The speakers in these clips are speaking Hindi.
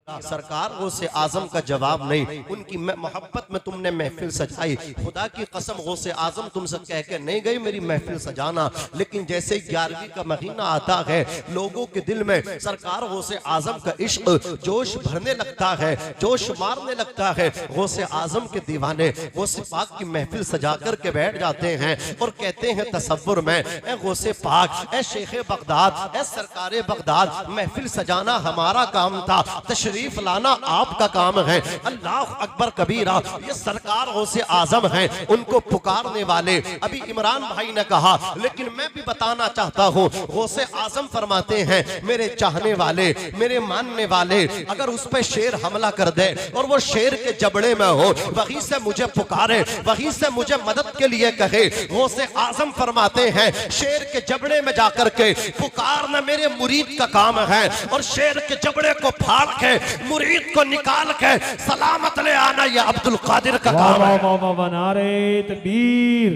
सरकार गौसे आजम का जवाब नहीं, उनकी मोहब्बत में तुमने महफिल सजाई। खुदा की कसम गौसे आजम तुमसे कह के नहीं गई मेरी महफिल सजाना, लेकिन जैसे 11वीं का महीना आता है लोगों के दिल में सरकार गौसे आजम का इश्क जोश भरने लगता है, जोश मारने लगता है। गौसे आजम के दीवाने गौसे पाक की महफिल सजा कर के बैठ जाते हैं और कहते हैं तसव्वुर में ए गौसे पाक, ए शेख बगदाद, ए सरकारे बगदाद, महफिल सजाना हमारा काम था, तशरीफ लाना आपका काम है। अल्लाह अकबर कबीरा, ये सरकार गौसे आजम हैं, उनको पुकारने वाले। अभी इमरान भाई ने कहा, लेकिन मैं भी बताना चाहता हूँ, गौसे आजम फरमाते हैं मेरे चाहने वाले, मेरे मानने वाले अगर उस पर शेर हमला कर दे और वो शेर के जबड़े में हो, वहीं से मुझे पुकारे, वहीं से मुझे मदद के लिए कहे। गौसे आजम फरमाते हैं शेर के जबड़े में जाकर के पुकारना मेरे मुरीद का काम है, और शेर के जबड़े को फाड़ के मुरीद को निकाल के सलामत ले आना ये अब्दुल कादिर का काम है। नारे तकबीर,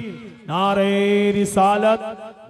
नारे रिसालत,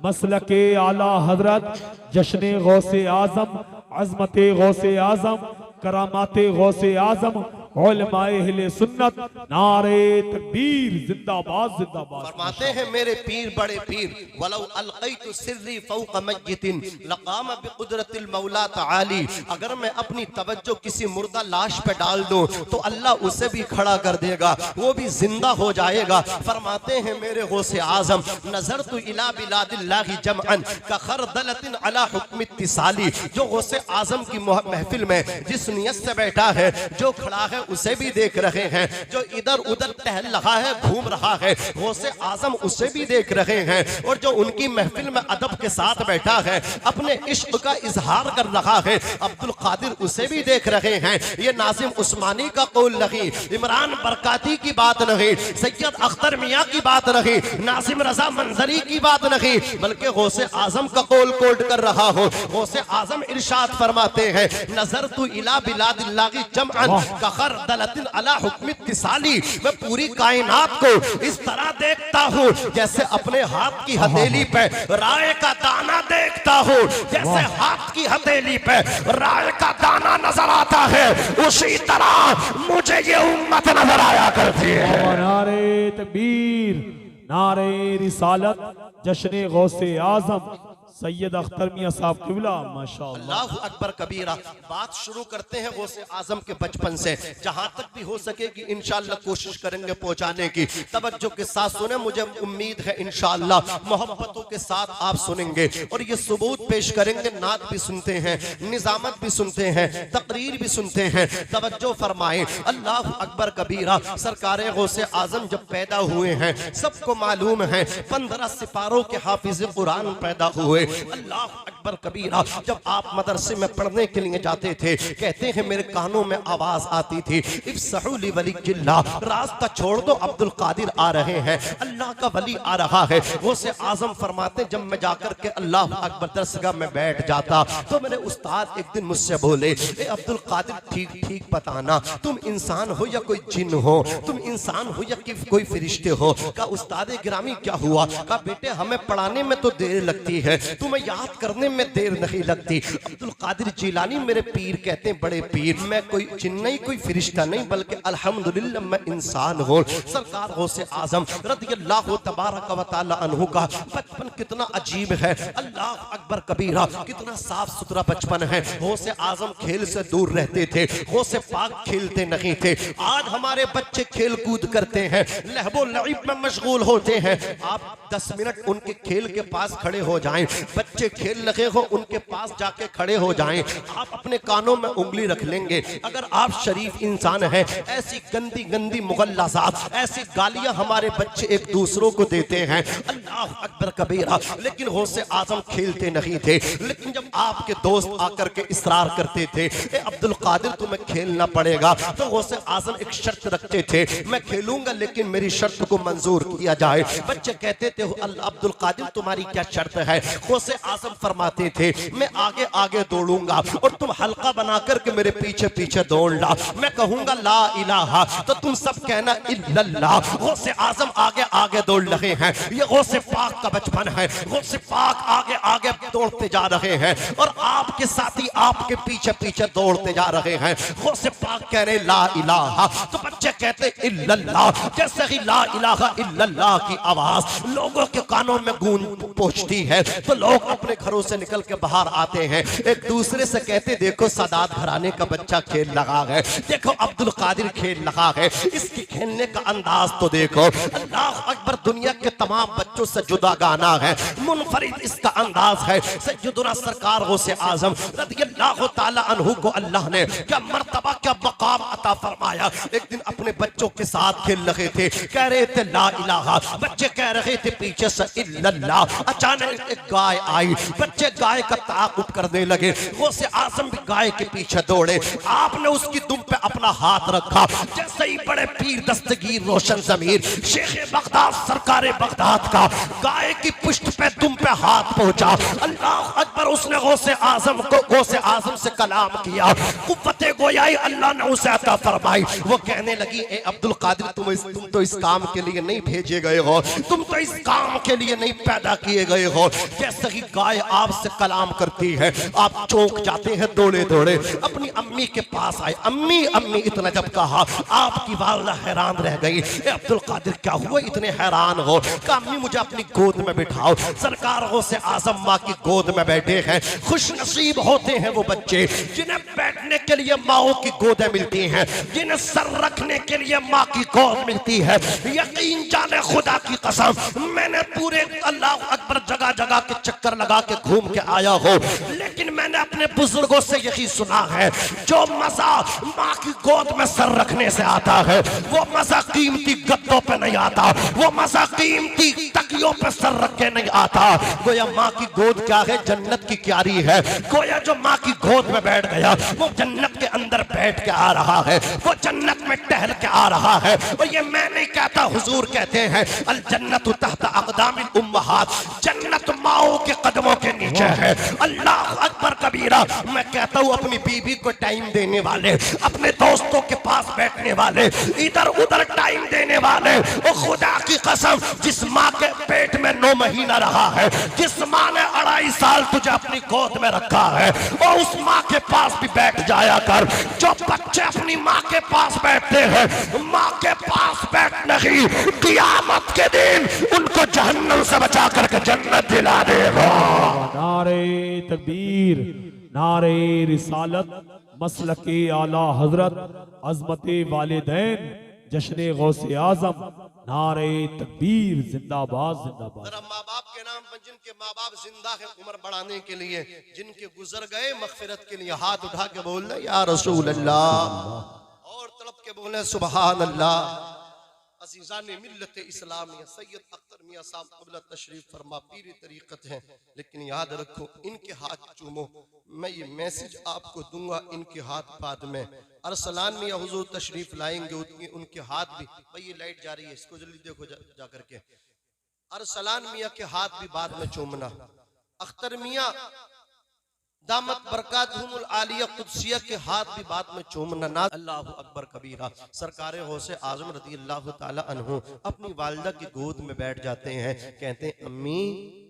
मसलके आला हजरत, जश्न गौसे आजम, अजमते गौसे आजम, करामाते गौसे आजम, उलमाए अहले सुन्नत, नारे तकबीर, जिंदाबाद जिंदाबाद। फरमाते हैं मेरे पीर बड़े पीर, वलौ अलक़ैतु सिर्री फौक़ मय्यतिन लक़ाम बिक़ुदरतिल मौला तआली, अगर मैं अपनी तवज्जो किसी मुर्दा लाश पे डाल दूं तो अल्लाह उसे भी खड़ा कर देगा, वो भी जिंदा हो जाएगा। फरमाते हैं मेरे गौसे आजम, नज़रतु इला बिलादिल्लाहि जमअन का खरदलतिन अला हुक्म इत्तिसाली, जो गौसे आजम की महफिल में जिस नियत से बैठा है, जो खड़ा है उसे भी देख रहे हैं, जो इधर उधर टहल रहा है, घूम रहा है, गौसे आजम उसे भी देख रहे हैं, और जो उनकी महफिल में अदब के साथ बैठा है, अपने इश्क का इजहार कर रहा है, अब्दुल कादिर उसे भी देख रहे हैं। ये नाजिम उस्मानी का कौल नहीं, इमरान बरकाती की बात नहीं, सैयद अख्तर मियाँ की बात नहीं, नासिम रजा मंजरी की बात नहीं, बल्कि गौसे आजम का कौल कोट कर रहा हो। गौसे आजम इरशाद फरमाते हैं नज़रतु इला बिलादिल्लाहि जमअन का दलतिन अला हुक्म इत्तिसाली, मैं पूरी कायनात को इस तरह देखता हूँ जैसे अपने हाथ की हथेली पे राय का दाना देखता हूँ, जैसे हाथ की हथेली पे राय का दाना नजर आता है, उसी तरह मुझे ये उम्मत नजर आया करती है। नारे तकबीर, नारे रिसालत, जश्न गौसे आजम, सैयद अख्तर मियां साहब किबला, माशाअल्लाह। अल्लाहु अकबर कबीरा। बात शुरू करते हैं गौसे आजम के बचपन से, जहां तक भी हो सकेगी इंशाअल्लाह कोशिश करेंगे पहुंचाने की। तवज्जो के साथ सुने, मुझे उम्मीद है इंशाअल्लाह मोहब्बतों के साथ आप सुनेंगे और ये सबूत पेश करेंगे। नात भी सुनते हैं, निजामत भी सुनते हैं, तकरीर भी सुनते हैं। तवज्जो फरमाए। अल्लाहु अकबर कबीरा। सरकार गौसे आजम जब पैदा हुए हैं, सबको मालूम है 15 सिपारों के हाफिज कुरान पैदा हुए। अल्लाह अकबर कबीरा। जब आप मदरसे में पढ़ने के लिए जाते थे, कहते हैं मेरे कानों में आवाज आती थी इफ्सहू ली वलीयिल्लाह, रास्ता छोड़ दो अब्दुल कादिर आ रहे हैं, अल्लाह का वली आ रहा है। वो से आजम फरमाते जब मैं जाकर के अल्लाह अकबर दरसगाह में बैठ जाता तो मेरे उस्ताद एक दिन मुझसे बोले ए अब्दुल कादिर ठीक ठीक बताना तुम इंसान हो या कोई जिन हो, तुम इंसान हो या कोई फरिश्ते हो। का उस्ताद गिरामी क्या हुआ? का बेटे हमें पढ़ाने में तो देर लगती है, तुम्हें याद करने में देर नहीं लगती। अब्दुल कादिर जिलानी मेरे पीर कहते हैं बड़े पीर, मैं कोई जिन नहीं, कोई फरिश्ता नहीं, बल्कि अल्हम्दुलिल्लाह मैं इंसान हूँ। सरकार गौसे आजम रज़ियल्लाहु तबारक व तआला अन्हु का बचपन कितना अजीब है। अल्लाह अकबर कबीरा, कितना साफ सुथरा बचपन है। गौसे आजम खेल से दूर रहते थे, गौसे पाक खेलते नहीं थे। आज हमारे बच्चे खेल कूद करते हैं, लहबो लईब में मशगूल होते हैं। आप 10 मिनट उनके खेल के पास खड़े हो जाएं, बच्चे खेल लगे हो उनके पास जाके खड़े हो जाएं, आप अपने कानों में उंगली रख लेंगे। अगर आप शरीफ इंसान हैं, ऐसी गंदी गंदी मुगल्लज़ात, ऐसी गालियां हमारे बच्चे एक दूसरों को देते हैं। अल्लाह अकबर कबीरा। लेकिन गौसे आजम खेलते नहीं थे। लेकिन जब आपके दोस्त आकर के इसरार करते थे ए अब्दुल कादिर तुम्हें खेलना पड़ेगा, तो गौसे आजम एक शर्त रखते थे, मैं खेलूंगा लेकिन मेरी शर्त को मंजूर किया जाए। बच्चे कहते थे अब्दुल कादिर तुम्हारी क्या शर्त है? गौसे आजम फरमाते फरमाते थे मैं आगे आगे दौड़ूंगा और तुम हल्का बना करके मेरे पीछे पीछे दौड़ना, मैं कहूंगा ला इलाहा तो तुम सब कहना इल्लल्लाह। गौसे आजम आगे आगे दौड़ रहे हैं, ये गौसे पाक का बचपन है, गौसे पाक आगे आगे दौड़ते जा रहे हैं और आपके साथी आपके पीछे पीछे दौड़ते जा रहे हैं। गौसे पाक कह रहे ला इलाहा तो बच्चे कहते इल्लल्लाह। जैसे ही ला इलाहा इल्लल्लाह की आवाज लोगों के कानों में गूंज पहुंचती है तो लोग अपने घरों से निकल के बाहर आते हैं, एक दूसरे से कहते देखो सादात घराने का बच्चा खेल लगा है, देखो अब्दुल कादिर खेल लगा है, इसकी खेलने का अंदाज तो देखो। अल्लाह अकबर दुनिया के तमाम बच्चों से जुदा गाना है, मुनफरिद इसका अंदाज है। सैयदुना सरकार गौसे आजम रज़ियल्लाहु ताला अन्हु को अल्लाह ने क्या मर्तबा क्या मकाम अता फरमाया। एक दिन अपने बच्चों के साथ खेल रहे थे, कह रहे थे ला इलाहा, बच्चे कह रहे थे पीछे से इल्लल्लाह। अचानक एक गाय आई, बच्चे गाय का ताक़ुब करने लगे, गौसे आजम भी गाय के पीछे दौड़े, आपने उसकी दुम पे अपना हाथ रखा। जैसे ही बड़े पीर दस्तगीर रोशन ज़मीर शेख बगदाद सरकारे बगदाद का गाय की पुष्ट पे दुम पे हाथ पहुंचा, अल्लाह अकबर, उसने गौसे आजम को गौसे आजम से कलाम किया, कुव्वते गोयाई अल्लाह ने उसे अता फरमाई। वो कहने लगी ए अब्दुल कादिर तुम तो इस काम के लिए नहीं भेजे गए हो, तुम तो इस काम के लिए नहीं पैदा किए गए हो। जैसे ही गाय आपसे कलाम करती है आप चौंक जाते हैं, दौड़े दौड़े अपनी अम्मी के पास आए। अम्मी अम्मी इतना जब कहा आपकी वालिदा हैरान रह गई, ए अब्दुल कादिर क्या हुआ इतने हैरान हो? कहा अम्मी मुझे अपनी गोद में बिठाओ। सरकार गौसे आजम माँ की गोद में बैठे हैं। खुश नसीब होते हैं वो बच्चे जिन्हें बैठने के लिए माओ की गोदें मिलती हैं, जिन्हें सर रखने के लिए माँ की गोद मिलती है। यकीन जाने खुदा की कसम मैंने पूरे अल्लाह अकबर जगह जगह के चक्कर लगा के घूम के आया हो, लेकिन मैंने अपने बुजुर्गों से यही सुना है जो मजा माँ की गोद में सर रखने से आता है वो मजा कीमती गद्दों पे नहीं आता, वो मजा कीमती तकियों पे सर रख के नहीं आता। गोया माँ की गोद क्या है? जन्नत की क्यारी है। गोया जो माँ की गोद में बैठ गया वो जन्नत के अंदर बैठ के आ रहा है, वो जन्नत में टहल के आ रहा है। और ये मैं नहीं कहता, हुजूर कहते हैं अल जन्नतु तहत अक़दामिल उम्महात, जन्नत माओ के कदमों के नीचे है। अल्लाह अकबर कबीरा। मैं कहता हूँ अपनी बीवी को टाइम देने वाले, अपने दोस्तों के पास बैठने वाले, इधर उधर टाइम देने वाले, वो खुदा की कसम जिस माँ के पेट में 9 महीना रहा है, जिस माँ ने 2.5 साल तुझे अपनी गोद में रखा है, और उस माँ के पास भी बैठ जाया कर। जो बच्चे अपनी माँ के पास बैठते हैं, माँ के पास बैठने ही क़यामत के दिन उनको जहन्नम से बचा करके जन्नत दिला देगा। नारे तकबीर, नारे रिसालत, मसलके आला हजरत, अजमते वालिदैन, जश्न गौसे आजम, नारे तकबीर, जिंदाबाद जिंदाबाद। जरा माँ बाप के नाम पर जिनके माँ बाप जिंदा है उम्र बढ़ाने के लिए, जिनके गुजर गए मगफिरत के लिए, हाथ उठा के बोलना या रसूल अल्लाह, और तड़प के बोलना सुबहान अल्लाह। अज़ीज़ाने मिल्लत इस्लामिया सैयद अख्तर मियां साहब क़िबला तशरीफ फरमा पीरी तरीक़त हैं, लेकिन याद रखो इनके हाथ चूमो। मैं ये मैसेज आपको दूंगा इनके हाथ बाद में। अरसलान मियां हुजूर तशरीफ लाएंगे, उनके हाथ भी, भाई ये लाइट जा रही है इसको जल्दी देखो जा करके। अरसलान मियां के हाथ भी बाद में चूमना। अख्तर मियां दामत बरकातहुमुल आलिया कुदसिया के हाथ भी बाद में चूमना। ना अल्लाहु अकबर कबीरा। सरकारे गौसे आजम रज़ियल्लाहु ताला अन्हु अपनी वालिदा की गोद में बैठ जाते हैं, कहते हैं अम्मी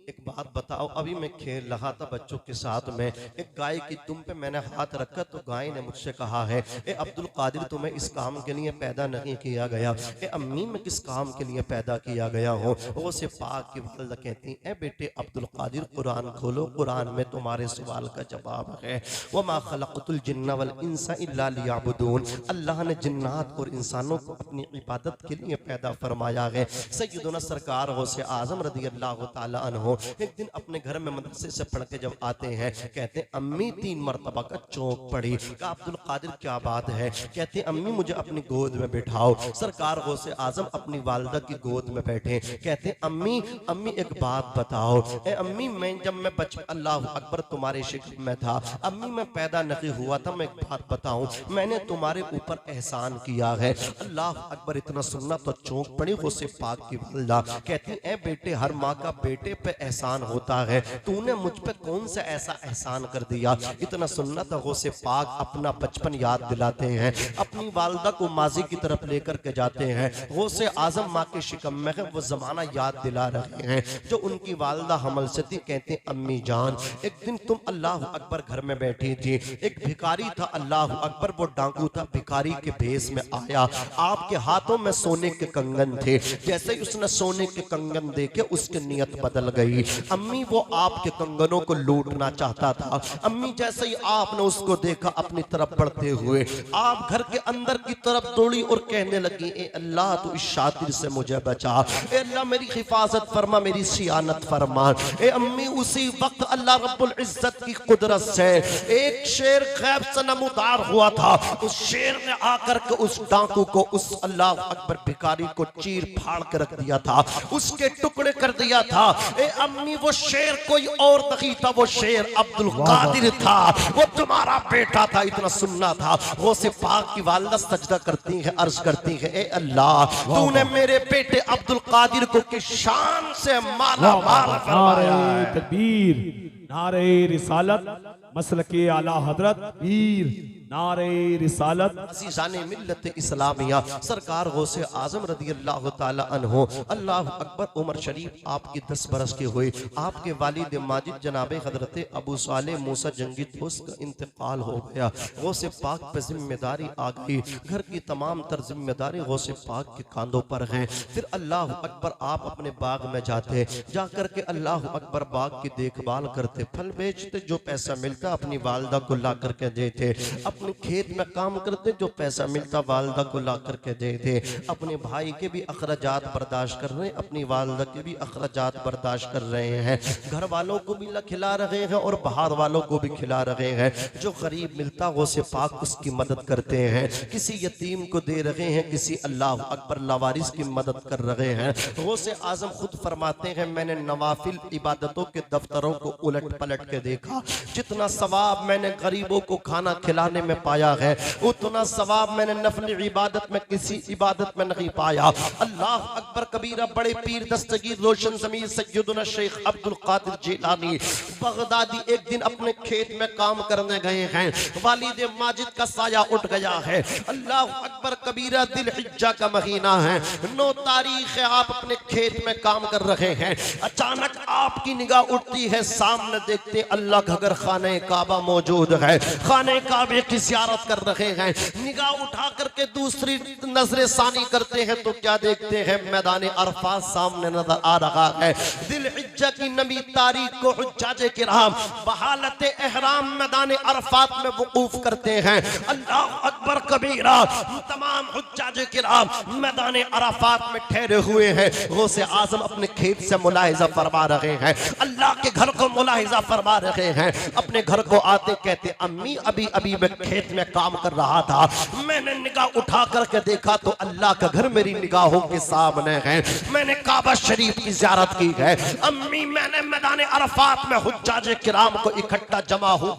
एक बात बताओ, अभी मैं खेल रहा था बच्चों के साथ में, एक गाय की दुम पे मैंने हाथ रखा तो गाय ने मुझसे कहा है ए अब्दुल कादिर तुम्हें इस काम के लिए पैदा नहीं किया गया। ए अम्मी मैं किस काम के लिए पैदा किया गया हूँ? वो से पाक की वालिदा कहती ए बेटे अब्दुल कादिर कुरान खोलो, कुरान में तुम्हारे सवाल का जवाब है। वमा खलक़तुल जिन्ना वल इंसा इल्ला लियअबुदून, अल्लाह ने जिन्नात और इंसानों को अपनी इबादत के लिए पैदा फरमाया है। सैयदुना सरकार गौसे आजम रज़ियल्लाहु ताला अन्हु एक दिन अपने घर में मदरसे से पढ़ के जब आते हैं, कहते हैं अम्मी 3 मरतबा का चौक पड़ी। कहा अब्दुल कादिर क्या बात है? कहते हैं अम्मी मुझे अपनी गोद में बिठाओ। सरकार गौसे आजम अपनी वालिदा की गोद में बैठे, कहते हैं अम्मी अम्मी एक बात बताओ। ए अम्मी मैं जब मैं बचपन, अल्लाह अकबर, तुम्हारे शिक्ल में था, अम्मी मैं पैदा नहीं हुआ था, मैं एक बात बताऊं, मैंने तुम्हारे ऊपर एहसान किया है। अल्लाह अकबर, इतना सुनना तो चौंक पड़ी। गौसे पाक की वालिदा कहती ए बेटे हर माँ का बेटे पे एहसान होता है, तूने मुझ पे कौन सा ऐसा एहसान कर दिया। इतना सुन्नत गौसे पाक अपना बचपन याद दिलाते हैं, अपनी वालदा को माजी की तरफ लेकर के जाते हैं। गौसे आजम माँ के शिकम में है, वो जमाना याद दिला रहे हैं जो उनकी वालदा हमल से थी। कहते हैं अम्मी जान, एक दिन तुम अल्लाह अकबर घर में बैठी थी, एक भिखारी था, अल्लाह अकबर वो डाकू था, भिखारी के भेष में आया, आपके हाथों में सोने के कंगन थे। जैसे ही उसने सोने के कंगन देखे उसकी नियत बदल गई। अम्मी वो आपके कंगनों को लूटना चाहता था। अम्मी जैसे ही आपने उसको देखा अपनी तरफ बढ़ते हुए आप घर के अंदर की तरफ दौड़ी और कहने लगी, ए अल्लाह तू इस शातिर से मुझे बचा, ए अल्लाह मेरी हिफाजत फरमा, मेरी सियानत फरमा। ए अम्मी उसी वक्त अल्लाह रब्बुल इज्जत की कुदरत से एक शेर गैब से नमूदार हुआ था। उस शेर ने आकर के उस डाकू को, उस अल्लाह अकबर भिखारी को चीर फाड़ के रख दिया था, उसके टुकड़े कर दिया था। ए अम्मी वो शेर कोई और नहीं था, वो शेर अब्दुल कादिर था, वो तुम्हारा बेटा था। इतना सुनना था। गौसे पाक की वालिदा सजदा करती है, अर्ज करती है, ए अल्लाह तूने मेरे बेटे अब्दुल कादिर को किस शान से माला माल फरमाया है। नारे तकबीर, नारे रिसालत, मसलके आला हजरत पीर, नारे रिसालत। अज़ीज़ाने मिल्लत इस्लामिया सरकार गौसे आजम रदी अल्लाह ताला अन्हो, अल्लाह अकबर उमर शरीफ आपकी 10 बरस के हुए। आपके वालिद माजिद जनाबे हजरत अबू साले मूसा जंगी दोस्त का इंतकाल हो गया। गौसे पाक पे जिम्मेदारी आ गई, घर की तमाम तर जिम्मेदारी गौसे पाक के कांधों पर है। फिर अल्लाह अकबर आप अपने बाग में जाते, जाकर के अल्लाह अकबर बाग की देखभाल करते, फल बेचते, जो पैसा मिलता अपनी वालदा को ला करके देते, अपने खेत में काम करते, जो पैसा मिलता वालदा को ला करके देते। अपने भाई के भी अखराजात बर्दाश्त कर रहे हैं, अपनी वालदा के भी अखराजात बर्दाश्त कर रहे हैं, घर वालों को भी खिला रहे हैं और बाहर वालों को भी खिला रहे हैं। जो गरीब मिलता वो से पाक उसकी मदद करते हैं, किसी यतीम को दे रहे हैं, किसी अल्लाह अकबर लावारिस की मदद कर रहे हैं। वो से आजम खुद फरमाते हैं, मैंने नवाफिल इबादतों के दफ्तरों को उलट पलट के देखा, जितना सवाब मैंने गरीबों को खाना खिलाने में पाया है उतना सवाब मैंने नफल इबादत में किसी इबादत में नहीं पाया। अल्लाह अकबर कबीरा बड़े पीर दस्तगीर रोशन ज़मीर सैयदना शेख अब्दुल कादिर जिलानी बगदादी एक दिन अपने खेत में काम करने गए हैं। वालिद माजिद का साया उठ गया है। अल्लाह अकबर कबीरा दिल हिज्जा का महीना है, 9 तारीख है, आप अपने खेत में काम कर रहे हैं। अचानक आपकी निगाह उठती है, सामने देखते अल्लाह का घर खाने काबा मौजूद है, खाने काबे की ज़ियारत कर रहे हैं। निगाह उठा करके दूसरी नजरे सानी करते हैं तो क्या देखते हैं, मैदान अरफात सामने नजर आ रहा है। दिल हिज्जा की नबी तारीख को हुज्जाज किराम बहालत एहराम मैदान अरफात में वकूफ करते हैं। अल्लाह अकबर कबीरा तमाम हुज्जाज किराम मैदान अरफात में ठहरे हुए हैं। गौसे आजम अपने खेत से मुलाहिजा फरमा रहे हैं, अल्लाह के घर को मुलाहिजा फरमा रहे हैं। अपने घर को आते कहते, अम्मी अभी अभी मैं खेत में काम कर रहा था, मैंने निगाह उठा करके देखा तो अल्लाह का घर मेरी निगाहों के सामने है, मैंने काबा शरीफ की ज़ियारत की है। अम्मी मैंने मैदान अरफात में हुज्जाज किराम को इकट्ठा जमा हो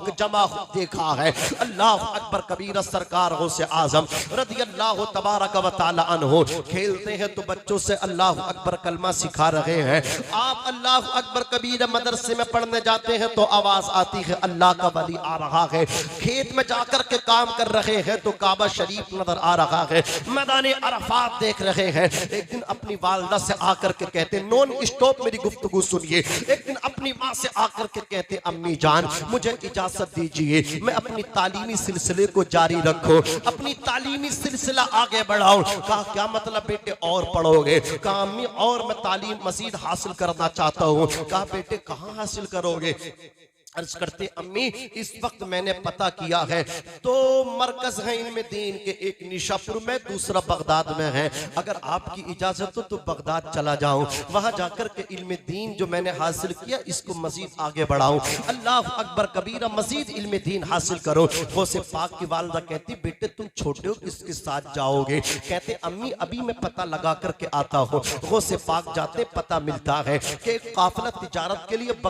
देखा है। अल्लाह अकबर कबीरा सरकार गौसे आजम रज़ी अल्लाह तबारक व तआला अन्हु खेलते हैं तो बच्चों से अल्लाह अकबर कलमा सिखा रहे हैं। आप अल्लाह अकबर कबीरा मदरसे में पढ़ने जाते हैं तो आवाज आती है अल्लाह का वली आ रहा है। खेत में जाकर के काम कर रहे हैं तो काबा शरीफ नजर आ रहा है, मैदान अरफात देख रहे हैं। एक दिन अपनी वालदा से आकर के कहते, नॉन स्टॉप मेरी गुफ्तगू सुनिए। एक दिन अपनी माँ से आकर के कहते, अम्मी जान मुझे इजाजत दीजिए मैं अपनी तालीमी सिलसिले को जारी रखूं, अपनी तालीमी सिलसिला आगे बढ़ाऊं। कहा क्या मतलब बेटे और पढ़ोगे? कहा अम्मी और मैं तालीम मजीद हासिल करना चाहता हूँ। कहा बेटे कहाँ हासिल करोगे? अर्ज करते, अम्मी इस वक्त मैंने पता किया है तो मरकज है इल्म दीन के, एक निशापुर में दूसरा बगदाद में है। अगर आपकी इजाजत हो तो बगदाद चला जाऊं, वहां जाकर के इल्म दीन जो मैंने हासिल किया इसको मजीद आगे बढ़ाऊं। अल्लाह अकबर कबीरा मजीद इल्म दीन हासिल करो। गौसे पाक की वालदा कहती, बेटे तुम छोटे हो किसके साथ जाओगे? कहते अम्मी अभी मैं पता लगा करके आता हूँ। गौसे पाक जाते पता मिलता है कि एक काफिला तिजारत के लिए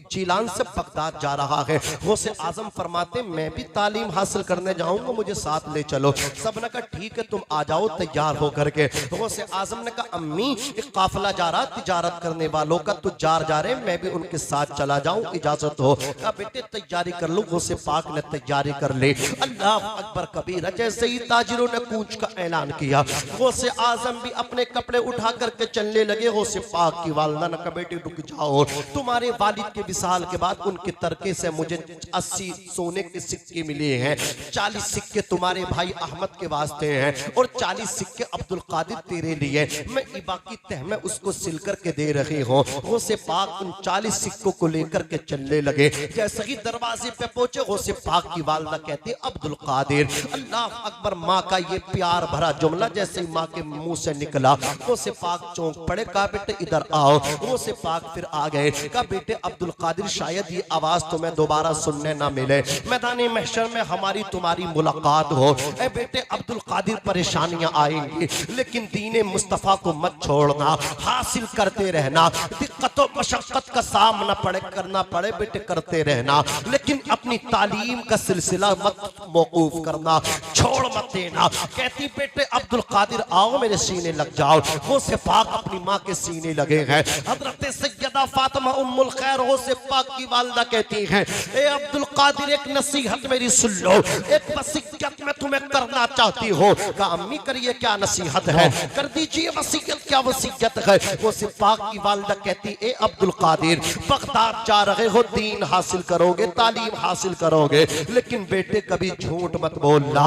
जिलान से बगदाद साथ जा रहा है। गौसे आजम फरमाते मैं भी तालीम हासिल करने जाऊंगा, मुझे साथ ले चलो। सब ने कहा ठीक है तुम आ जाओ तैयार होकर के। गौसे आजम ने कहा अम्मी एक काफिला जा रहा तिजारत करने वालों का, तुजार जा रहे मैं भी उनके साथ चला जाऊं, इजाजत हो? कहा बेटे तैयारी कर लो। गौसे पाक ने तैयारी कर ली। अल्लाह अकबर कबीरा। जैसे ही ताजिरों ने कूच का ऐलान किया गौसे आजम भी अपने कपड़े उठा करके चलने लगे। गौसे पाक की वालदा ने कहा बेटे रुक जाओ, तुम्हारे वालिद के विसाल के बाद उनके तरके से मुझे 80 सोने के सिक्के मिले हैं, 40 सिक्के तुम्हारे भाई अहमद के वास्ते हैं और 40 सिक्के अब्दुल कादिर तेरे लिए। मैं इबा की तह में उसको सिल करके दे रही हूँ। गौसे पाक उन 40 सिक्कों को लेकर के चलने लगे। जैसे ही दरवाजे पे पहुंचे गौसे पाक की वालदा कहती अब्दुल कादिर। अल्लाह अकबर। माँ का ये प्यार भरा जुमला जैसे माँ के मुंह से निकला गौसे पाक चौंक पड़े। कहा बेटे इधर आओ। गौसे पाक फिर आ गए। कहा बेटे अब्दुल कादिर शायद ये आवाज तुम्हें दोबारा सुनने ना मिले, मैदान महशर में हमारी तुम्हारी मुलाकात हो। ए बेटे अब्दुल कादिर परेशानियां आएंगी लेकिन दीने मुस्तफा को मत छोड़ना, हासिल करते रहना। दिक्कतों मशक्कत का सामना करना पड़े बेटे करते रहना, लेकिन अपनी तालीम का सिलसिला मत मौकूफ करना, छोड़ मत देना। कहती बेटे अब्दुल कादिर आओ मेरे सीने लग जाओ। गौसे पाक अपनी माँ के सीने लगे हैं। हजरत सैयदा फातिमा उम्मुल खैर गौसे पाक की वालिदा कहती हैं ए अब्दुल कादिर एक नसीहत मेरी सुन लो, एक वसीयत मैं तुम्हें करना चाहती हूँ। कहा अम्मी करिए क्या नसीहत है? कर दीजिए वसीयत। क्या वसीयत है? गौसे पाक की वालिदा कहती ए अब्दुल कादिर बगदाद जा रहे हो, दीन हासिल करोगे, तालीम हासिल करोगे, लेकिन बेटे कभी झूठ मत बोलना।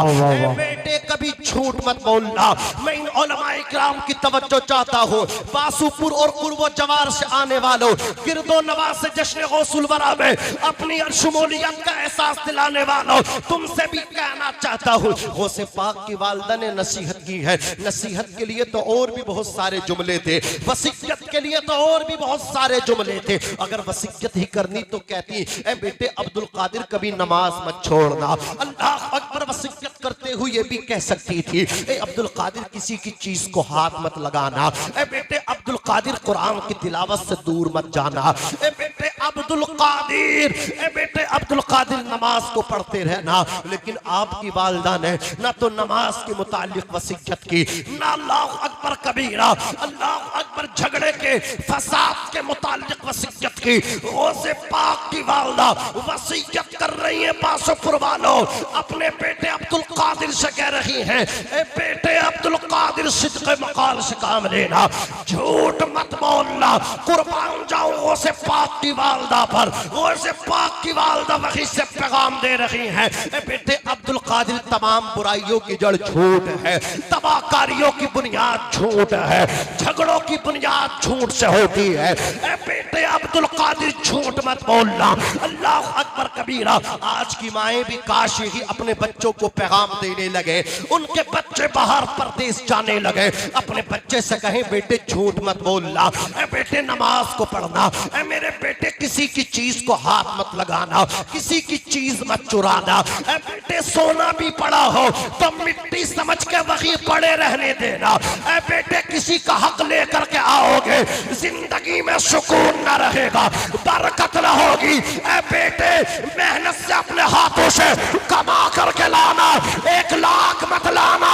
बेटे कभी झूठ मत बोलना। मैं इन उलमाए इकराम की तवज्जो चाहता हूँ। बासुपुर और कुर्बो जवार से आने वालों, गिरदो नवाज से जश्न गौसुल वरा में अपनी शमूलियत का एहसास दिलाने वालों, तुमसे भी कहना चाहता हूँ। गौसे पाक की वालिदा ने नसीहत की है। नसीहत के लिए तो और भी बहुत सारे जुमले थे, वसीयत के लिए तो और भी बहुत सारे जुमले थे। अगर वसीयत ही करनी तो कहती ए बेटे अब्दुल कादिर कभी नमाज मत छोड़ना। अल्लाह अकबर। वसीयत करते हुए ये भी कह सकती थी ए अब्दुल कादिर किसी की चीज को हाथ मत लगाना। ए बेटे अब्दुल कादिर कुरान की तिलावत से दूर मत जाना। ए बेटे अब्दुल कादिर, ए बेटे अब्दुल कादिर नमाज को पढ़ते रहना। लेकिन आपकी वालिदा ने ना तो नमाज के मुतालिक वसीयत की, ना अल्लाह अकबर कबीरा अल्लाह अकबर झगड़े के फसाद के मुतालिक वसीयत की। गौसे पाक की वालिदा वसीयत कर रही है बासुपुर वालों, अपने बेटे अब्दुल कादिर से कह रही हैं ए बेटे अब्दुल कादिर सिद्क़े मकाल से काम लेना, झूठ मत बोलना, कुर्बान जाओ गौसे पाक की वालिदा पर। गौसे पाक की वालिदा वही से पैगाम दे रही हैं ए बेटे अब्दुल कादिर तमाम बुराइयों की जड़ झूठ है, तबाहकारियों की बुनियाद झूठ है, झगड़ों की बुनियाद झूठ से होती है। ए बेटे अब्दुल कादिर झूठ मत बोलना। अल्लाह अकबर कबीरा। आज की माएं भी काश ही अपने बच्चों को पैगाम देने लगे, उनके बच्चे बाहर परदेश जाने लगे, अपने बच्चे से कहें बेटे झूठ मत बोलना, ए बेटे नमाज को पढ़ना, ए मेरे बेटे किसी की चीज को हाथ मत लगाना, किसी की चीज मत चुराना। ए बेटे सोना भी पड़ा हो तो मिट्टी समझ के वही पड़े रहने देना। ए बेटे किसी का हक लेकर के आओगे जिंदगी में सुकून न रहेगा, बरकत न होगी। ए बेटे मेहनत से अपने हाथों से कमा करके लाना, 1 लाख मत लाना,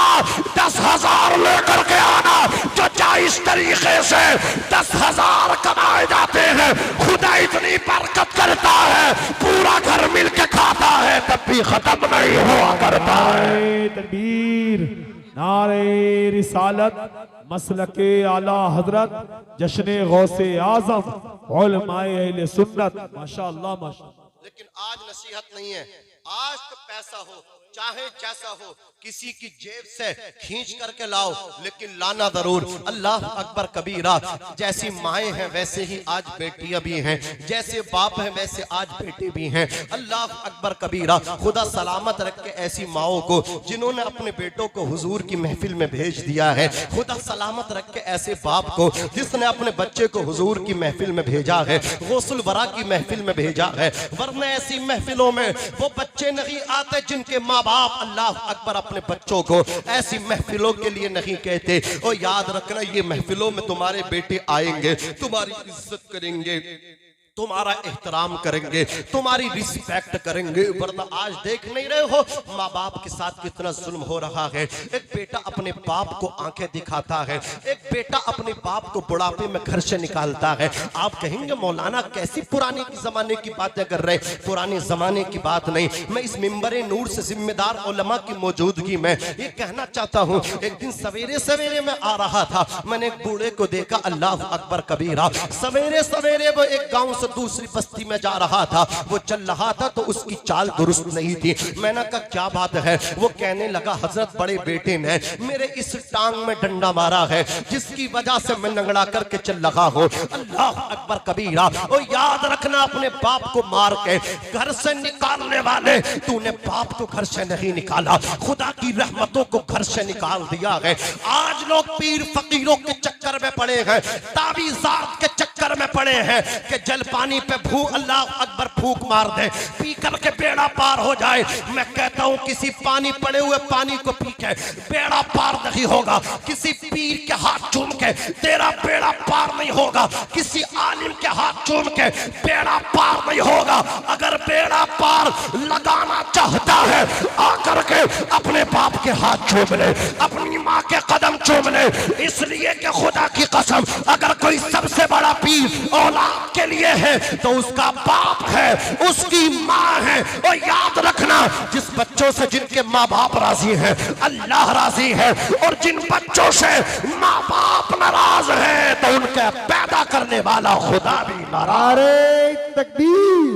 10,000 लेकर के आना। जो जायज तरीके से 10,000 कमाए जाते हैं, खुदा इतनी बरकत करता है, पूरा घर मिल के खाता है तब भी खत्म नहीं हुआ करता है। तकबीर, नारे रिसालत, मसलके आला हजरत, जश्न गौसे आजम, उलमाए अहले सुन्नत। माशाअल्लाह माशाअल्लाह। लेकिन आज नसीहत नहीं है। आज तो पैसा हो चाहे जैसा हो, किसी की जेब से खींच करके लाओ, लेकिन लाना जरूर। अल्लाह अकबर कबीरा। जैसी माएँ हैं वैसे ही आज बेटियां भी हैं, जैसे बाप हैं वैसे आज बेटे भी हैं। अल्लाह अकबर कबीरा। खुदा सलामत रखे ऐसी माओं को जिन्होंने अपने बेटों को हुजूर की महफिल में भेज दिया है। खुदा सलामत रखे ऐसे बाप को जिसने अपने बच्चे को हुजूर की महफिल में भेजा है, गौसुल वरा की महफिल में भेजा है। वरना ऐसी महफिलों में वो बच्चे नहीं आते जिनके माँ बाप अल्लाह अकबर अपने बच्चों को ऐसी महफिलों के लिए नहीं कहते। और याद रखना ये महफिलों में तुम्हारे बेटे आएंगे, तुम्हारी इज्जत करेंगे, तुम्हारा एहतराम करेंगे, तुम्हारी रिस्पेक्ट करेंगे। वरना आज देख नहीं रहे हो माँ बाप के साथ कितना जुल्म हो रहा है। एक बेटा अपने बाप को आंखें दिखाता है, एक बेटा अपने बाप को बुढ़ापे में घर से निकालता है। आप कहेंगे मौलाना कैसी पुराने की जमाने की बातें कर रहे, पुराने जमाने की बात नहीं। मैं इस मिंबरे नूर से जिम्मेदार उलमा की मौजूदगी में ये कहना चाहता हूँ। एक दिन सवेरे सवेरे में आ रहा था, मैंने एक बूढ़े को देखा, अल्लाह अकबर कबीरा। सवेरे सवेरे वो एक गांव से दूसरी बस्ती में जा रहा था, वो चल रहा था तो उसकी चाल दुरुस्त नहीं थी। मैंने कहा क्या बात है? वो कहने लगा हजरत बड़े बेटे ने मेरे इस टांग में डंडा मारा है जिसकी वजह से मैं लंगड़ा करके चल रहा हूँ। अल्लाह अकबर कबीरा। और याद रखना अपने बाप को मार के घर से निकालने वाले, तूने बाप को घर से नहीं निकाला, खुदा की रहमतों को घर से निकाल दिया है। आज लोग पीर फकीरों के चक्कर में पड़े हैं, ताबीज़ात के चक्कर में पड़े हैं कि जल पानी पे अल्लाह अकबर फूंक मार दे, पी करके बेड़ा पार हो जाए। मैं कहता हूं किसी पानी पड़े हुए पानी को पी के बेड़ा पार नहीं होगा, किसी पीर के हाथ चूम के तेरा बेड़ा पार नहीं होगा, किसी आलिम के हाथ चूम के बेड़ा पार नहीं होगा। अगर बेड़ा पार लगाना चाहता है आकर के अपने बाप के हाथ चूम ले, अपनी माँ के कदम चूम ले। इसलिए कि खुदा की कसम अगर कोई सबसे बड़ा पीर औलाद के लिए है तो उसका बाप है, उसकी माँ है। और याद रखना जिस बच्चों से जिनके माँ बाप राजी हैं अल्लाह राजी है, और जिन बच्चों से माँ बाप नाराज है तो उनके पैदा करने वाला खुदा भी नाराज। नारे तकबीर,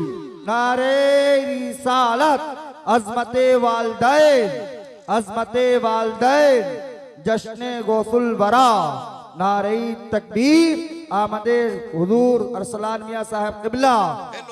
नारे रिसालत, अज़मते वालिदैन, अज़मते वालिदैन, जश्ने गौसुल वरा, नारे तकबीर, आमदे हुजूर अरसलान मियां साहब किबला,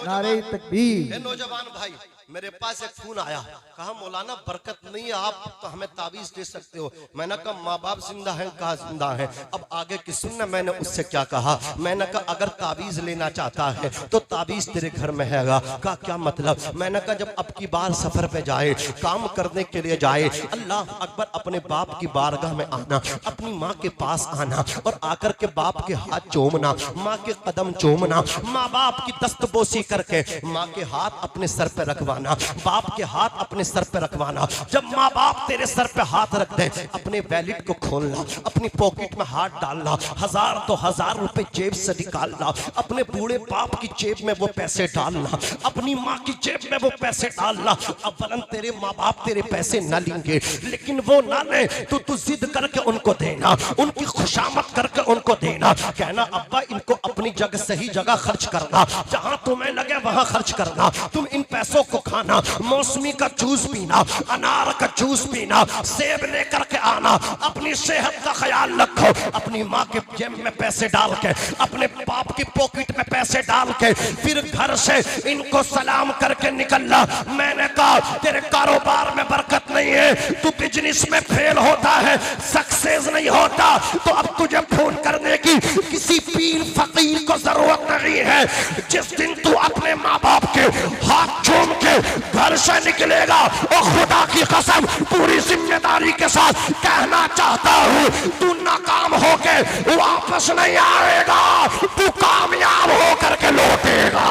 नारे तकबीर। नौजवान भाई मेरे पास एक फोन आया, कहा मौलाना बरकत नहीं है, आप तो हमें ताबीज दे सकते हो। मैंने कहा माँ बाप जिंदा हैं, कहा जिंदा है। अब आगे की सुनना, मैंने उससे क्या कहा, मैंने कहा अगर ताबीज लेना चाहता है तो ताबीज तेरे घर में हैगा। कहा क्या मतलब? मैंने कहा जब अब की बार सफर पे जाए, काम करने के लिए जाए, अल्लाह अकबर अपने बाप की बारगाह में आना, अपनी माँ के पास आना और आकर के बाप के हाथ चूमना, माँ के कदम चूमना, माँ बाप की दस्तबोसी करके माँ के हाथ अपने सर पे रखवाना, बाप के हाथ अपने सर पे रखवाना। जब माँ बाप तेरे सर पे हाथ रख दे, अपने वैलेट को खोलना, अपनी पॉकेट में हाथ डालना, 1000 तो 1000 रुपए जेब से निकालना, अपने बूढ़े बाप की जेब में वो पैसे डालना, अपनी माँ की जेब में वो पैसे डालना। अवलन तेरे माँ बाप तेरे पैसे न लेंगे, लेकिन वो ना ले तो तू जिद करके उनको देना, उनकी खुशामद करके उनको देना, कहना अब्बा इनको अपनी जगह सही जगह खर्च करना, जहां तुम्हें लगे वहां खर्च करना। तुम इन पैसों को खाना, मौसमी का जूस पीना, अनार का जूस पीना, सेब लेकर के आना, अपनी सेहत का ख्याल रखो। अपनी माँ के जेब में पैसे डाल के, अपने बाप की पॉकेट में पैसे डाल के फिर घर से इनको सलाम करके निकलना। मैंने कहा तेरे कारोबार में बरकत नहीं है, तू बिजनेस में फेल होता है, सक्सेस नहीं होता, तो अब तुझे फोन करने की किसी पीर फकीर को जरूरत नहीं है। जिस दिन तू अपने माँ बाप के हाथ चूम के घर से निकलेगा और खुदा की कसम पूरी जिम्मेदारी के साथ कहना चाहता हूँ, तू नाकाम होके वापस नहीं आएगा, तू कामयाब होकर के लौटेगा।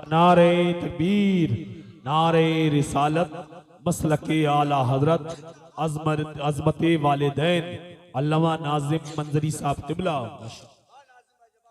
नारे तकबीर, नारे रिसालत, मसलके आला हजरत, अज़मते वालिदैन, अल्लामा नाज़िम मंजरी साहब किबला।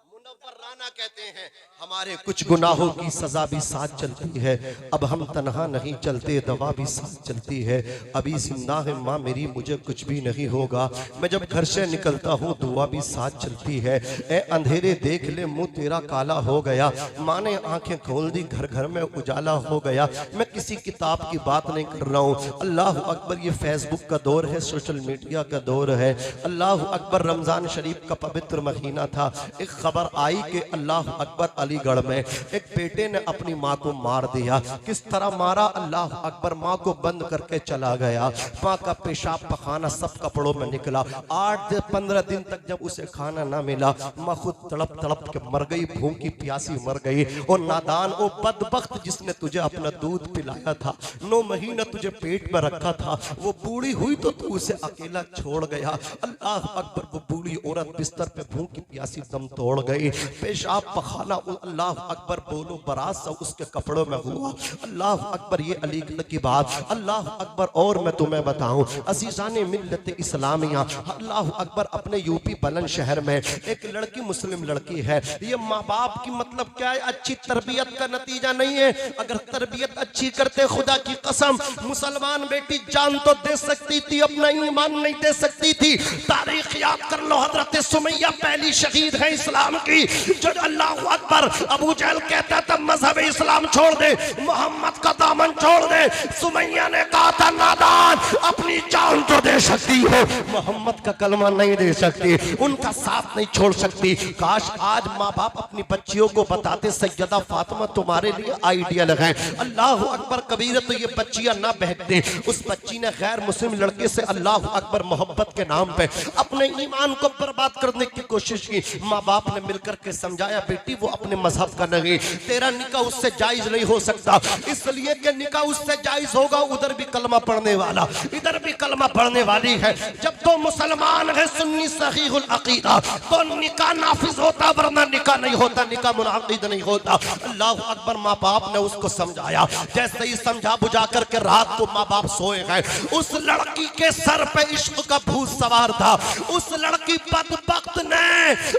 मुनव्वर राना कहते हैं हमारे कुछ गुनाहों की सजा भी साथ चलती है, अब हम तन्हा नहीं चलते, दवा भी साथ चलती है। अभी जिंदा है माँ मेरी, मुझे कुछ भी नहीं होगा, मैं जब घर से निकलता हूँ दुआ भी साथ चलती है। ए अंधेरे देख ले मुंह तेरा काला हो गया, माँ ने आंखें खोल दी घर घर में उजाला हो गया। मैं किसी किताब की बात नहीं कर रहा हूँ, अल्लाह अकबर ये फेसबुक का दौर है, सोशल मीडिया का दौर है। अल्लाह अकबर रमजान शरीफ का पवित्र महीना था, एक खबर आई कि अल्लाह अकबर अलीगढ़ में एक बेटे ने अपनी माँ को मार दिया। किस तरह मारा? अल्लाह अकबर माँ को बंद करके चला गया, माँ का पेशाब पखाना सब कपड़ों में निकला। 8 से 15 दिन तक जब उसे खाना ना मिला, माँ खुद तड़प तड़प के मर गई, भूखी प्यासी मर गई। और नादान ओ बदबख्त जिसने तुझे अपना दूध पिलाया था, 9 महीना तुझे पेट में रखा था, वो बूढ़ी हुई तो तू उसे अकेला छोड़ गया। अल्लाह अकबर, वो बूढ़ी औरत बिस्तर पे भूखी प्यासी दम तोड़ गई, पेशाब पखाना अल्लाह अकबर बोलो बारात सा उसके कपड़ों में हुआ। अल्लाह अकबर, ये अली की बात। अल्लाह अकबर, और मैं तुम्हें बताऊं अजीजाने मिल्लत इस्लामिया, अल्लाह अकबर, अपने यूपी बुलंदशहर में एक लड़की, मुस्लिम लड़की है। ये माँ बाप की मतलब क्या है, अच्छी तरबियत का नतीजा नहीं है। अगर तरबियत अच्छी करते, खुदा की कसम मुसलमान बेटी जान तो दे सकती थी, अपना ईमान नहीं दे सकती थी। तारीख याद कर लो, हजरत सुमैया पहली शहीद है इस्लाम की, जो अल्लाह अकबर, अबू जहल कहता था मजहब इस्लाम छोड़ दे, मोहम्मद का दामन छोड़ दे। सुमैया ने कहा था नादान, अपनी जान तो दे सकती हो, मोहम्मद का कलमा नहीं दे सकती, उनका साथ नहीं छोड़ सकती। काश आज माँ बाप अपनी बच्चियों को बताते सैयदा फातिमा तुम्हारे लिए आइडियल है। अल्लाह अकबर कबीर, तो ये बच्चियां ना बहकते। उस बच्ची ने गैर मुस्लिम लड़के से अल्लाह अकबर मोहब्बत के नाम पे अपने ईमान को बर्बाद करने की कोशिश की। माँ बाप ने मिलकर के समझाया, बेटी वो अपने मजहब का नहीं, तेरा निकाह उससे जायज नहीं हो सकता, इसलिए कि निकाह उससे जायज होगा, उधर भी कलमा पढ़ने वाला, इधर भी कलमा पढ़ने वाली है। जब तो मुसलमान है सुन्नी सहीहुल अकीदा, तो निकाह नाफिज होता, वरना निकाह नहीं होता, निकाह मुनाकिद नहीं होता। अल्लाह अकबर, माँ बाप ने उसको समझाया। जैसे ही समझा बुझा करके रात को माँ बाप सोए गए। उस लड़की के सर पे इश्क का भूत सवार था। उस लड़की बदबख्त ने,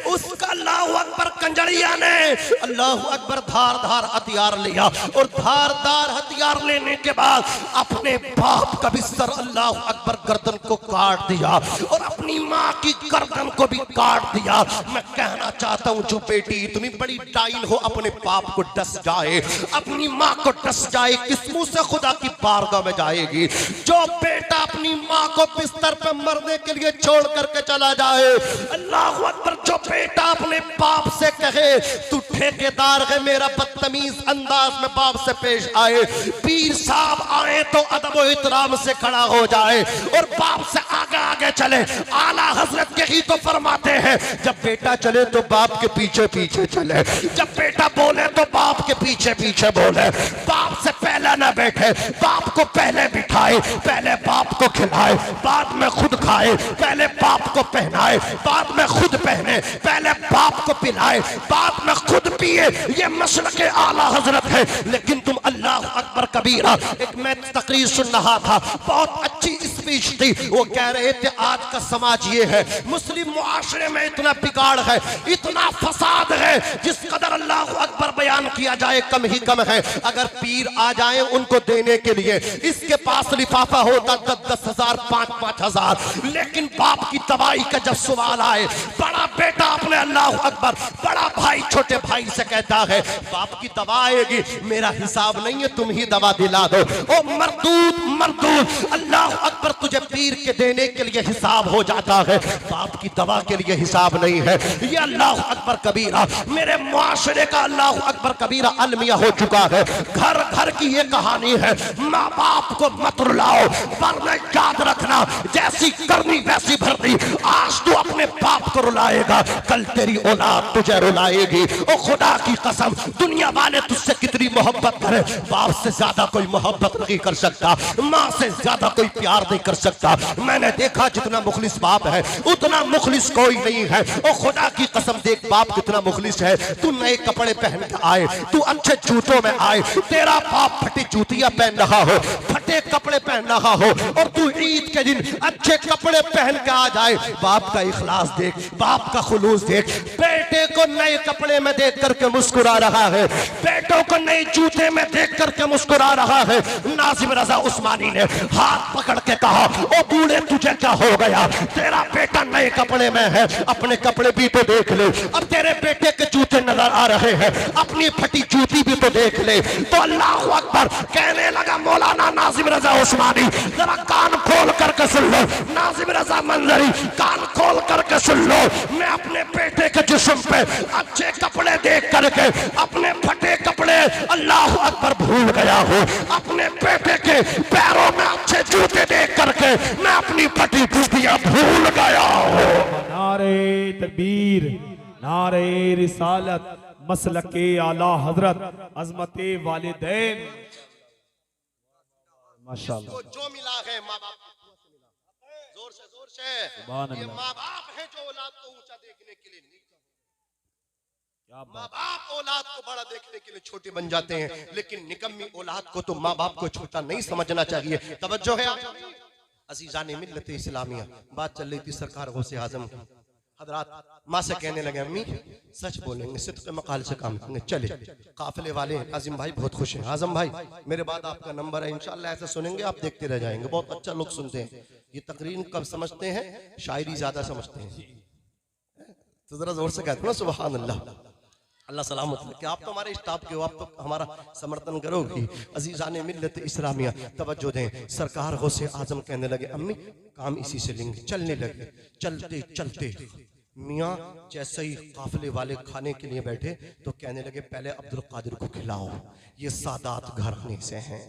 उसका अल्लाह अकबर कंजड़िया ने अल्लाह अकबर धार धार हथियार लिया, और धार धार हथियार लेने के बाद अपने बाप का भी सर अल्लाह अकबर गर्दन को काट दिया, और अपनी माँ की गर्दन को भी काट दिया। मैं कहना चाहता हूँ, जो बेटी इतनी बड़ी डाइन हो, अपने बाप को डस जाए, अपनी माँ को डस जाए, किस मुंह से खुदा की बारगाह में जाएगी? जो बेटा अपनी माँ को बिस्तर पे मरने के लिए छोड़ करके चला जाए, अल्लाह अकबर, जो बेटा अपने बाप से कहे तू ठेकेदार है, मेरा बदतमीज अंदाज में बाप से पेश आए, पीर साहब आए तो अदब व इहतराम से खड़ा हो जाए और बाप से आगे आगे चले। आला हजरत यही तो फरमाते हैं, जब बेटा चले तो बाप के पीछे पीछे चले, जब बेटा बोले तो बाप के पीछे पीछे बोले, बाप से पहले ना बैठे, बाप को पहले बिठाए, पहले बाप को खिलाए, बाद में खुद खाए, पहले बाप को पहनाए, बाद में खुद पहने, पहले बाप को पिलाए, बाद में खुद पिए। ये मसलक आला हजरत है। लेकिन तुम अल्लाह अकबर कबीरा, एक मैं तकरीर सुन रहा था, बहुत अच्छी स्पीच थी। वो कह रहे थे आज का समाज ये है, मुस्लिम मुआशरे में इतना बिगाड़ है, इतना फसाद है, जिस कदर अल्लाह अकबर बयान किया जाए कम ही कम है। अगर पीर आ जाए उनको देने के लिए, इसके पास लिफाफा होता 10-10 हजार 5-5 हजार, लेकिन बाप की तबाही का जब सवाल आए, बड़ा बेटा अपने अल्लाह अकबर, बड़ा भाई छोटे भाई से कहता है बाप की दवा आएगी, मेरा हिसाब नहीं है, तुम ही दवा दिला दो। ओ मरदूद मरदूद, अल्लाह अकबर, तुझे पीर के देने के लिए हिसाब हो जाता है, बाप की दवा के लिए हिसाब नहीं है। ये अल्लाह अकबर कबीरा मेरे मुआशरे का अल्लाह अकबर कबीरा अलमिया हो चुका है। घर घर की ये कहानी है, माँ बाप को मत रुलाओ, वरना याद रखना जैसी करनी वैसी भरनी। आज तू अपने बाप को रुलाएगा, कल तेरी औलाद तुझे रुलाएगी। ओ खुदा की कसम, दुनिया वाले तुझसे कितनी मोहब्बत करे, बाप से ज्यादा कोई मोहब्बत नहीं कर सकता, माँ से ज्यादा कोई प्यार नहीं कर सकता। मैंने देखा जितना मुखलिस बाप है उतना मुखलिस कोई नहीं है। ओ खुदा की कसम, देख बाप कितना मुखलिस है। तू नए कपड़े पहन के आए, तू अच्छे जूतों में आए, तेरा बाप फटी जूतियां पहन रहा हो, फटे कपड़े पहन रहा हो, और तू ईद के दिन अच्छे कपड़े पहन के आ जाए, बाप का इखलास देख, बाप का खुलूस देख। बेटे को नए कपड़े में देख करके मुस्कुरा रहा है, बेटों को नए जूते में देख करके मुस्कुरा रहा है। नाजिम रजा उस्मानी ने हाथ पकड़ के कहा, ओ बूढ़े तुझे क्या हो गया, तेरा बेटा नए कपड़े में है, अपने कपड़े भी तो देख ले। अब तेरे बेटे के जूते नजर आ रहे हैं, अपनी फटी जूती भी तो देख ले। तो अल्लाह अकबर कहने लगा, मौलाना नाजिम रजा उस्मानी जरा कान खोल करके सुन लो, नाजिम रजा मंजरी कान खोल करके सुन लो। मैं अपने बेटे के जिस्म पे अच्छे कपड़े देख करके अपने फटे कपड़े अल्लाह अकबर भूल गया हूँ, अपने बेटे के पैरों में अच्छे जूते देख करके मैं अपनी फटी जूतियां भूल गया हूँ। नारे तकबीर, नारे रिसालत, मसलके आला हजरत, अजमते वालिदैन। माशाअल्लाह, जो मिला है माँ बाप जोर से, ये माँ बाप है जो औलाद को ऊंचा देखने के लिए नहीं। क्या माँ बात। बाप औलाद को बड़ा देखने के लिए छोटे बन जाते हैं, लेकिन निकम्मी औलाद को तो माँ बाप को छोटा नहीं समझना चाहिए। तवज्जो है अजीजान मिल्लत इस्लामिया। बात चल रही थी सरकार गौसे आजम की। हजरात माँ से कहने लगे अम्मी सच बोलेंगे, सिद्क़ मकाल से काम करेंगे। चले काफिले वाले आजिम भाई बहुत खुश हैं। आजम भाई मेरे बाद आपका नंबर है, इंशाल्लाह ऐसे सुनेंगे आप देखते रह जाएंगे। बहुत अच्छा लोग सुनते हैं। ये तकरीर कब समझते हैं, शायरी ज्यादा समझते हैं। तो जरा जोर से कहते हो सुभान अल्लाह। अल्लाह सलामत रखे। आप तो हमारे स्टाफ के हो, आप तो हमारा समर्थन करोगी। अजीजान मिल्लत इस्लामिया तवज्जो दें। सरकार गौसे आजम कहने लगे अम्मी काम इसी से लेंगे। चलने लगे। चलते चलते मियाँ जैसे ही काफिले वाले खाने के लिए बैठे तो कहने लगे पहले अब्दुल कादिर को खिलाओ, ये सादात घराने से हैं।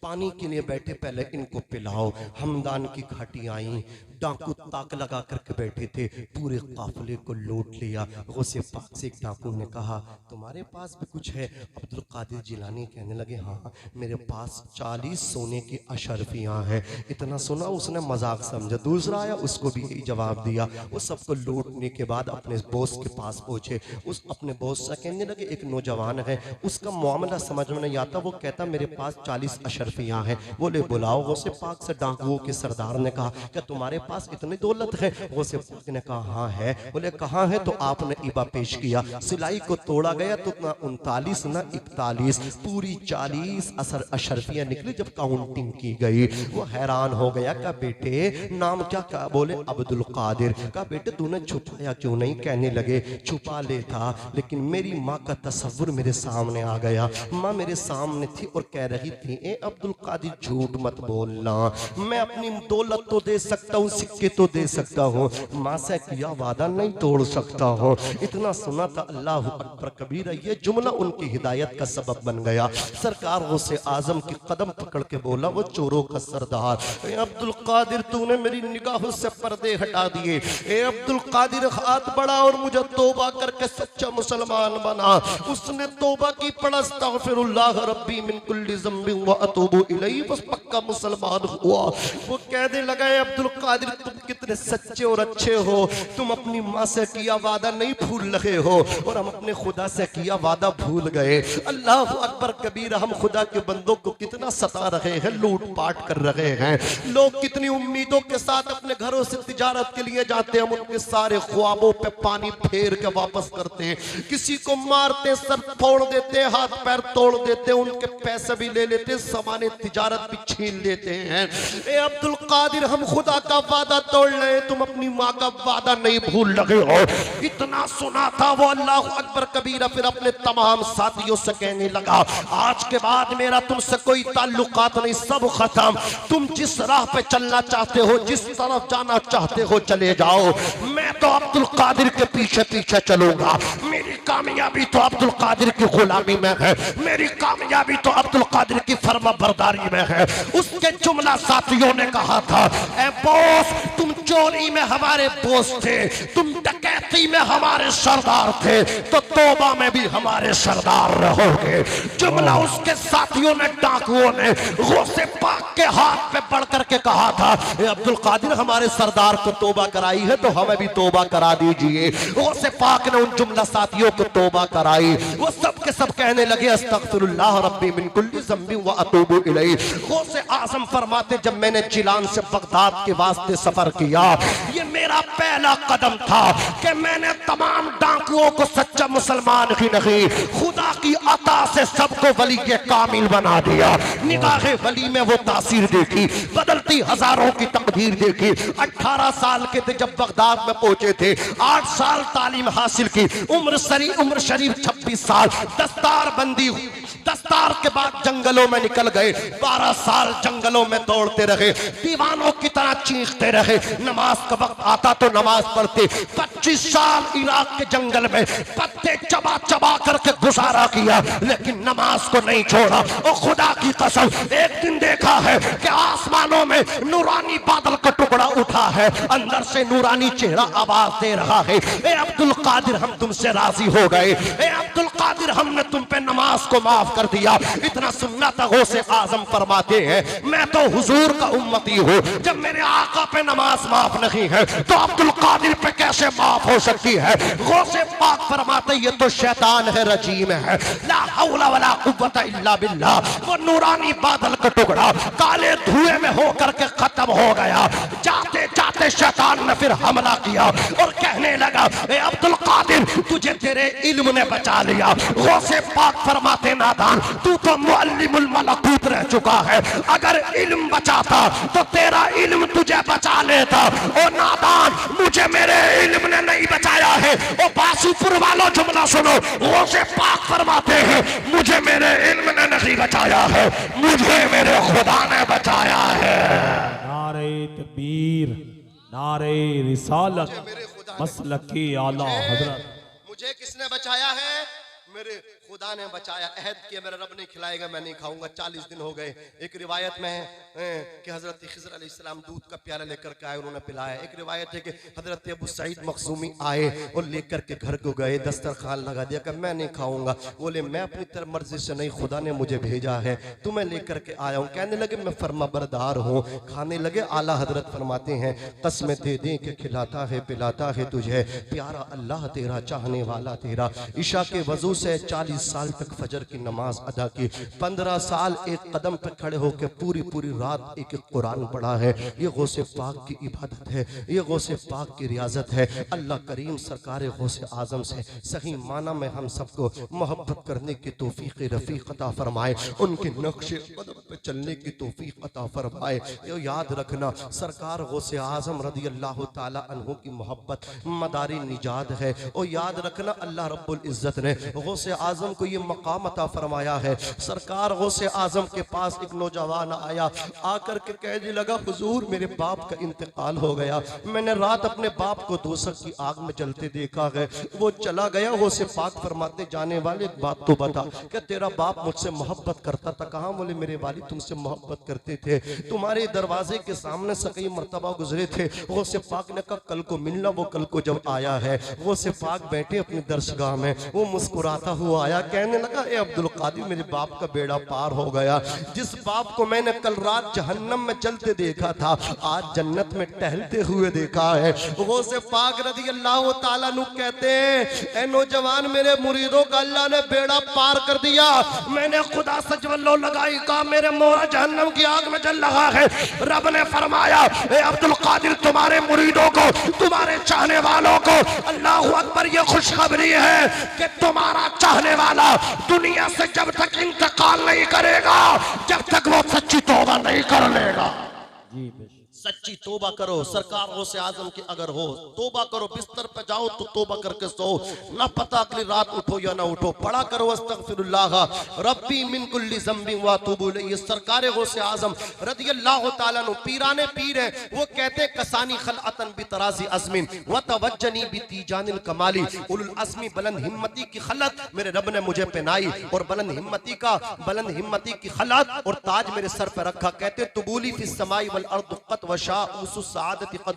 पानी के लिए बैठे पहले इनको पिलाओ। हमदान की घाटी आई, डाकू ताक लगा करके बैठे थे, पूरे काफिले को लूट लिया। गौसे पाक से एक डाकू ने कहा तुम्हारे पास भी कुछ है? अब्दुल कादिर जिलानी कहने लगे हाँ मेरे पास 40 सोने की अशरफियाँ हैं। इतना सुना उसने मजाक समझा। दूसरा आया उसको भी यही जवाब दिया। वो सबको लूटने के बाद अपने बॉस के पास पहुंचे। उस अपने बॉस से कहने लगे एक नौजवान है, उसका मामला समझ में नहीं आता, वो कहता मेरे पास 40 अशरफियाँ हैं। बोले बुलाओ। गौसे पाक से डाकुओं के सरदार ने कहा क्या तुम्हारे पास इतनी दौलत है? गौसे पाक ने कहा हाँ है। बोले कहाँ है? तो आपने ईबा पेश किया। सिलाई को तोड़ा गया तो ना 39 ना 41 पूरी 40 अशरफियाँ निकली। जब काउंटिंग की गई वो हैरान हो गया। क्या बेटे नाम क्या? क्या बोले अब्दुल कादिर। का बेटे तूने छुपाया क्यों नहीं? कहने लगे छुपा लेता लेकिन मेरी माँ का तस्वुर मेरे सामने आ गया। माँ मेरे सामने थी और कह रही थी ए अब्दुल कादिर झूठ मत बोलना, मैं अपनी दौलत तो दे सकता हूँ, सिक्के तो दे सकता हूँ, माँ से किया वादा नहीं तोड़ सकता हूँ। इतना सुना था अल्लाह अकबर कबीरा। ये जुमला उनकी हिदायत का सबब बन गया। सरकार गौसे आजम की कदम पकड़ के बोला वो चोरों का सरदार ए अब्दुल कादिर तूने मेरी निगाहों से पर्दे हटा दिए। ए अब्दुल कादिर हाथ बढ़ा और मुझे तौबा करके सच्चा मुसलमान बना। उसने तौबा की, पढ़ा अस्तगफिरुल्लाह रब्बी मिन कुल्ली ज़म्बिन व अतूबु इलैहि, बस पक्का मुसलमान हुआ। वो कहने लगा अब्दुल कादिर तुम कितने सच्चे और अच्छे हो, तुम अपनी माँ से किया वादा नहीं भूल रहे हो और हम अपने खुदा से किया वादा भूल गए। अल्लाह अकबर कबीरा। हम खुदा के बंदों को कितना सता रहे हैं, लूट पाट कर रहे हैं। लोग कितनी उम्मीदों के साथ अपने घरों से तिजारत के लिए जाते हैं, हम उनके सारे ख्वाबों पे पानी फेर के वापस करते हैं। किसी को मारते, सर फोड़ देते, हाथ पैर तोड़ देते, उनके पैसे भी ले लेते, सामान तिजारत भी छीन लेते हैं। ए अब्दुल कादिर हम खुदा का वादा तोड़ रहे, तुम अपनी माँ का वादा नहीं भूल रहे हो। इतना सुना था वो अल्लाह अकबर कबीरा। फिर अपने तमाम साथियों से कहने लगा आज के बाद मेरा तुमसे कोई ताल्लुकात नहीं, सब खत्म। तुम जिस राह पे चलना चाहते हो, जिस तरफ जाना चाहते हो चले जाओ, मैं तो अब्दुल कादिर के पीछे पीछे चलूंगा। मेरी कामयाबी तो अब्दुल कादिर की गुलामी में है, मेरी कामयाबी तो अब्दुल कादिर की फर्मा बरदारी में है। उसके जुमला साथियों ने कहा था ए बॉस तुम चोरी में हमारे बॉस थे, तुम डकैती में हमारे सरदार थे, तो तौबा में भी हमारे सरदार रहोगे। जुमला उसके साथियों ने, डाकुओं ने गौसे पाक के हाथ पे बढ़ करके कहा था ए अब्दुल कादिर हमारे सरदार को तौबा कराई है तो हमें भी तौबा करा दीजिए। गौसे पाक ने उन जुमला साथियों को तौबा कराई। वो सब के सब कहने लगे अस्तगफिरुल्लाह रब्बी मिन कुल्ली ज़म्बिन व अतूबु इलैहि। गौसे आज़म फरमाते जब मैंने जिलान से बगदाद के वास्ते सफर किया, ये मेरा पहला कदम था कि मैंने तमाम डाकुओं को सच्चा मुसलमान ही नहीं खुदा की अता से सबको वली के कामिल बना दिया। निगाहे वली में वो तासीर देखी, बदलती हजारों की तकदीर देखी। 18 साल के थे जब बगदाद में पहुंचे थे, 8 साल तालीम हासिल की, उम्र शरीफ 26 साल, दस्तार बंदी हुई। दस्तार के बाद जंगलों में निकल गए, 12 साल जंगलों में दौड़ते रहे, दीवानों की तरह चीखते रहे। नमाज का वक्त आता तो नमाज पढ़ते। 25 साल इराक के जंगल में पत्ते चबा चबा करके गुजारा किया, लेकिन नमाज को नहीं छोड़ा। और खुदा की कसम एक दिन देखा है कि आसमानों में नूरानी बादल का टुकड़ा उठा है, अंदर से नूरानी चेहरा आवाज दे रहा है ए अब्दुल कादिर हम तुमसे राजी हो गए, ए अब्दुल कादिर हमने तुम पे नमाज को माफ कर दिया। इतना सुनना था गौसे आजम फरमाते हैं मैं तो हुजूर का उम्मती हूँ, जब मेरे आका पे नमाज माफ नहीं है तो अब्दुल कादिर पे कैसे माफ हो सकती है। गौसे पाक फरमाते ये तो शैतान है, रजीम है। ला हौला वला कुव्वता इल्ला बिल्लाह। वो नूरानी बादल का टुकड़ा काले धुएं में होकर के खत्म हो गया। जाते जाते शैतान ने फिर हमला किया और कहने लगा ए अब्दुल कादिर तुझे तेरे इल्म ने बचा लिया। गौसे पाक फरमाते नादान तू तो मुअल्लिमुल मलकूत रह चुका है, अगर इल्म बचाता तो तेरा इल्म तुझे बचा लेता। ओ नादान मुझे मेरे इल्म ने नहीं बचाया है। ओ बासुपुर वालों जुमला सुनो, गौसे पाक फरमाते हैं मुझे मेरे इल्म ने नहीं बचाया है, मुझे मेरे खुदा ने बचाया है। नारे तकबीर, नारे रिसालत, मसलके आला हजरत। मुझे किसने बचाया है? मेरे खुदा ने बचाया। अहद किया मेरा रब नहीं खिलाएगा मैं नहीं खाऊंगा। 40 दिन हो गए। एक रिवायत में है कि हजरत खिज़र अलैहिस्सलाम दूध का प्याला लेकर के आए, उन्होंने पिलाया। एक रिवायत है कि हजरत अबू सईद मखज़ूमी आए और लेकर के घर को गए, दस्तरखान लगा दिया कि मैं नहीं खाऊंगा। बोले मैं अपनी तरफ मर्जी से नहीं, खुदा ने मुझे भेजा है, तुम्हें लेकर के आया हूँ। कहने लगे मैं फरमा बरदार हूँ। खाने लगे। आला हजरत फरमाते हैं कसमें दे दे के खिलाता है पिलाता है तुझे, प्यारा अल्लाह तेरा चाहने वाला तेरा। ईशा के वजू से 40 साल तक फजर की नमाज अदा की। 15 साल एक कदम पे खड़े होकर पूरी पूरी रात एक कुरान पढ़ा है। ये गौसे पाक की इबादत है, ये गौसे पाक की रियाजत है। अल्लाह करीम सरकार गौसे आजम से सही माना में हम सबको मोहब्बत करने की तौफीक रफीक अता फरमाए, उनके नक्शे कदम पे चलने की तौफीक अता फरमाए। ये याद रखना सरकार गौसे आजम रदी अल्लाह ताला अन्हु की मोहब्बत मदारी निजात है। और याद रखना अल्लाह रब्बुल इज्जत ने गौसे आजम को ये मकाम अता फरमाया है। सरकार गौसे आजम के पास एक नौजवान आया, आकर के कहने लगा हुजूर मेरे बाप का इंतकाल हो गया, मैंने रात अपने बाप को दोज़ख की आग में जलते देखा है, वो चला गया। गौसे पाक फरमाते जाने वाले एक बात तो बता, क्या तेरा बाप मुझसे मोहब्बत करता था? कहाँ? बोले मेरे वालिद तुमसे मोहब्बत करते थे, तुम्हारे दरवाजे के सामने से कई मरतबा गुजरे थे। गौसे पाक ने कहा कल को मिलना। वो कल को जब आया है, गौसे पाक बैठे अपनी दरसगाह में, वो मुस्कुराता हुआ आया, कहने लगा ए अब्दुल कादिर मेरे बाप का बेड़ा पार हो गया। जिस बाप को मैंने कल रात जहन्नम में चलते देखा था, आज जन्नत में टहलते हुए देखा है। गौसे पाक रज़ी अल्लाह ताला अन्हु कहते हैं ए नौजवान मेरे मुरीदों का अल्लाह ने बेड़ा पार कर दिया। मैंने खुदा सजवल्लो लगाई, कहा मेरे मोहरा जहन्नम की आग में जल रहा है। रब ने फरमाया ए अब्दुल कादिर तुम्हारे मुरीदों को, तुम्हारे चाहने वालों को अल्लाहु अकबर ये खुशखबरी है कि तुम्हारा चाहने वाला दुनिया से जब तक इंतकाल नहीं करेगा, जब तक वो सच्ची तौबा नहीं कर लेगा। जी बेशक। सच्ची तोबा करो। सरकार गौसे आजम की अगर हो तोबा करो, बिस्तर पे जाओ तो तोबा करके सो, ना पता अगली रात उठो या ना उठो, पढ़ा करो अस्तगफिरुल्लाह रब्बी मिन कुल्ली ज़ंबिन व अतूबु इलैहि। ये सरकार गौसे आजम रज़ी अल्लाह ताला अन्हु पीराने पीर है। वो कहते कसानी खलअतन बितराज़ी अज़मिन व तवज्जनी बितीजानिल कमाली। उलुल अज़मी बुलंद हिम्मती की खलत मेरे रब ने मुझे पहनाई और बुलंद हिम्मती की खलत और ताज मेरे सर पर रखा। कहते तुबूली फिस समाई वल अर्द क़त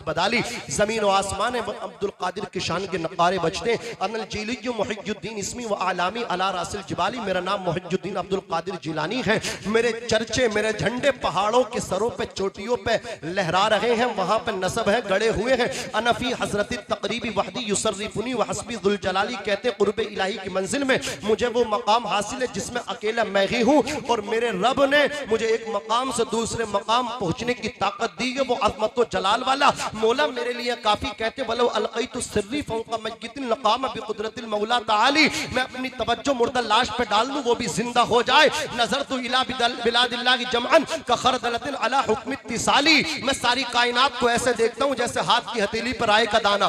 बदाली। जमीन और आसमान अब्दुल कादिर की शान के नकारे बजते। अनल जीलिय्यु मुहियुद्दीन इस्मी व आलामी अला रासिल जिबाली। मेरा नाम मुहियुद्दीन अब्दुल कादिर जिलानी है। मेरे चर्चे मेरे झंडे पहाड़ों के सरों पे चोटियों पे लहरा रहे हैं, वहां पे नसब है गड़े हुए हैं। अनफी हजरत तकरीबी वहदी युसर्रिफुनी व हस्बी जुल जलाली। कहते कुर्बे इलाही की मंजिल में मुझे वो मकाम हासिल है जिसमें अकेला मैं ही हूँ और मेरे रब ने मुझे एक मकाम से दूसरे मकाम पहुंचने की ताकत दी है। वो अज़मत व जलाल वाला मौला मेरे लिए काफी। कहते वलो अलक़ैतु सिर्री फौक़ मस्जिदिल लक़ाम बिक़ुदरतिल मौला ताली। मैं अपनी तवज्जो मुर्दा लाश पे डाल दूं वो भी जिंदा हो जाए। नज़रतु इला बिलादिल्लाहि जमअन का खरदलतिन अला हुक्म इत्तिसाली। मैं सारी कायनात को ऐसे देखता हूँ जैसे हाथ की हथेली पर आए का दाना।